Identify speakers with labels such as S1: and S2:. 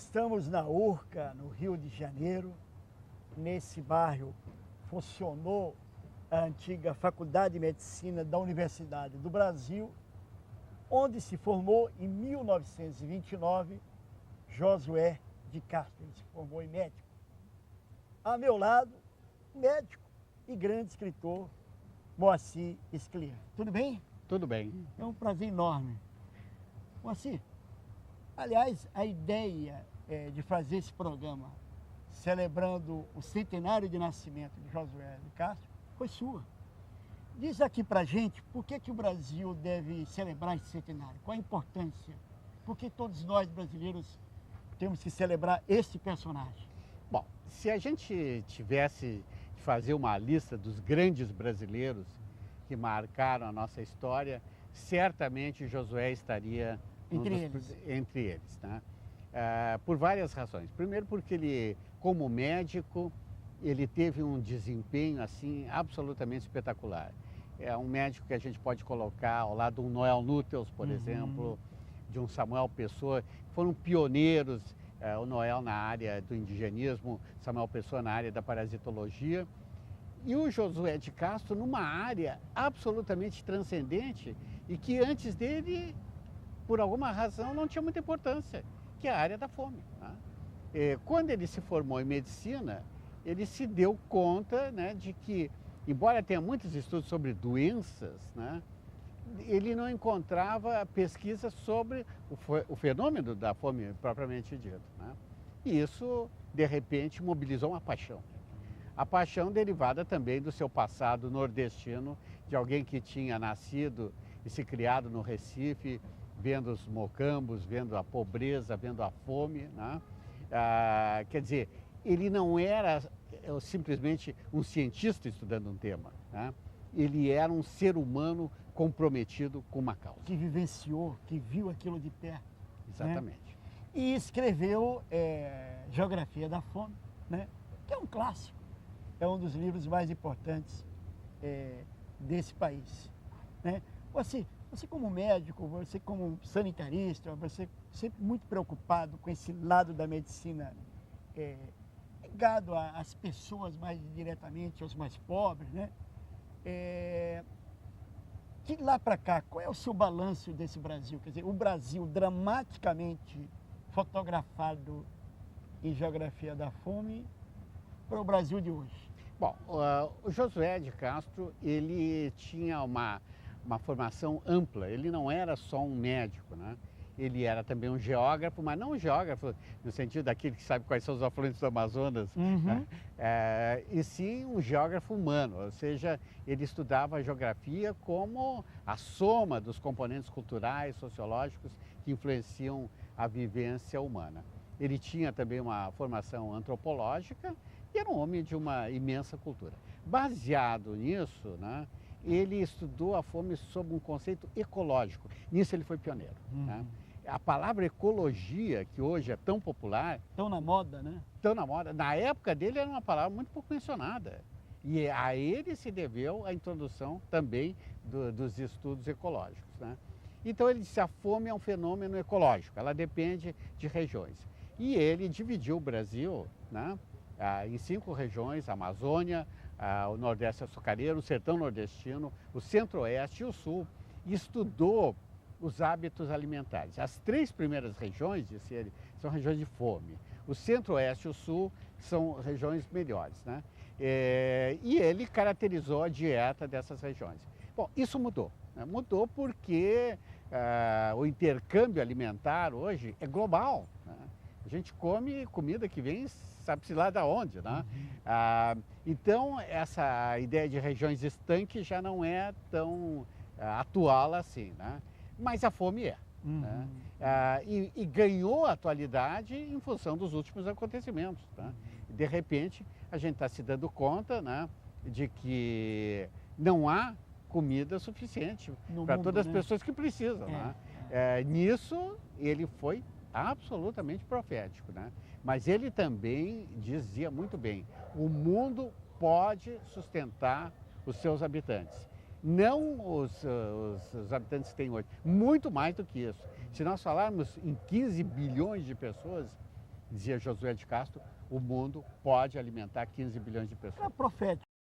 S1: Estamos na Urca, no Rio de Janeiro. Nesse bairro funcionou a antiga Faculdade de Medicina da Universidade do Brasil, onde se formou em 1929 Josué de Castro. Ele se formou em médico. A meu lado, médico e grande escritor, Moacir Scliar. Tudo bem?
S2: Tudo bem.
S1: É um prazer enorme. Moacir, aliás, a ideia de fazer esse programa celebrando o centenário de nascimento de Josué de Castro foi sua. Diz aqui pra gente por que o Brasil deve celebrar esse centenário, qual a importância, por que todos nós brasileiros temos que celebrar este personagem.
S2: Bom, se a gente tivesse de fazer uma lista dos grandes brasileiros que marcaram a nossa história, certamente Josué estaria entre eles, né? Por várias razões. Primeiro porque ele, como médico, ele teve um desempenho assim absolutamente espetacular. É um médico que a gente pode colocar ao lado de um Noel Núteus, por exemplo, de um Samuel Pessoa, que foram pioneiros, o Noel na área do indigenismo, Samuel Pessoa na área da parasitologia, e o Josué de Castro numa área absolutamente transcendente e que antes dele, por alguma razão, não tinha muita importância, que é a área da fome, né? Quando ele se formou em medicina, ele se deu conta, né, de que, embora tenha muitos estudos sobre doenças, né, ele não encontrava pesquisas sobre o fenômeno da fome propriamente dito, né? E isso, de repente, mobilizou uma paixão. A paixão derivada também do seu passado nordestino, de alguém que tinha nascido e se criado no Recife, vendo os mocambos, vendo a pobreza, vendo a fome, né? Quer dizer, ele não era simplesmente um cientista estudando um tema, né? Ele era um ser humano comprometido com uma causa.
S1: Que vivenciou, que viu aquilo de perto.
S2: Exatamente.
S1: Né? E escreveu Geografia da Fome, né? Que é um clássico, é um dos livros mais importantes desse país, né? Você como médico, você como sanitarista, você sempre muito preocupado com esse lado da medicina ligado às pessoas mais diretamente, aos mais pobres, né? De lá para cá, qual é o seu balanço desse Brasil? Quer dizer, o Brasil dramaticamente fotografado em Geografia da Fome para o Brasil de hoje.
S2: Bom, o Josué de Castro, ele tinha uma formação ampla, ele não era só um médico, né? Ele era também um geógrafo, mas não um geógrafo no sentido daquele que sabe quais são os afluentes do Amazonas, né? E sim um geógrafo humano, ou seja, ele estudava a geografia como a soma dos componentes culturais, sociológicos que influenciam a vivência humana. Ele tinha também uma formação antropológica e era um homem de uma imensa cultura. Baseado nisso, né, ele estudou a fome sob um conceito ecológico. Nisso ele foi pioneiro, né? A palavra ecologia, que hoje é tão popular...
S1: Tão na moda, né?
S2: Tão na moda. Na época dele era uma palavra muito pouco mencionada. E a ele se deveu a introdução também dos estudos ecológicos, né? Então ele disse que a fome é um fenômeno ecológico, ela depende de regiões. E ele dividiu o Brasil, né, em 5 regiões: a Amazônia, o Nordeste açucareiro, o Sertão nordestino, o Centro-Oeste e o Sul, e estudou os hábitos alimentares. As 3 primeiras regiões, disse ele, são regiões de fome. O Centro-Oeste e o Sul são regiões melhores, né? E ele caracterizou a dieta dessas regiões. Bom, isso mudou, né? Mudou porque o intercâmbio alimentar hoje é global, né? A gente come comida que vem, sabe-se lá de onde, né? Então, essa ideia de regiões estanques já não é tão atual assim, né? Mas a fome é. Né? E ganhou atualidade em função dos últimos acontecimentos, né? De repente, a gente está se dando conta, né, de que não há comida suficiente para todas as pessoas que precisam, né? Nisso, ele foi absolutamente profético, né? Mas ele também dizia muito bem: o mundo pode sustentar os seus habitantes. Não os habitantes que tem hoje, muito mais do que isso. Se nós falarmos em 15 bilhões de pessoas, dizia Josué de Castro, o mundo pode alimentar 15 bilhões de pessoas.
S1: É profético.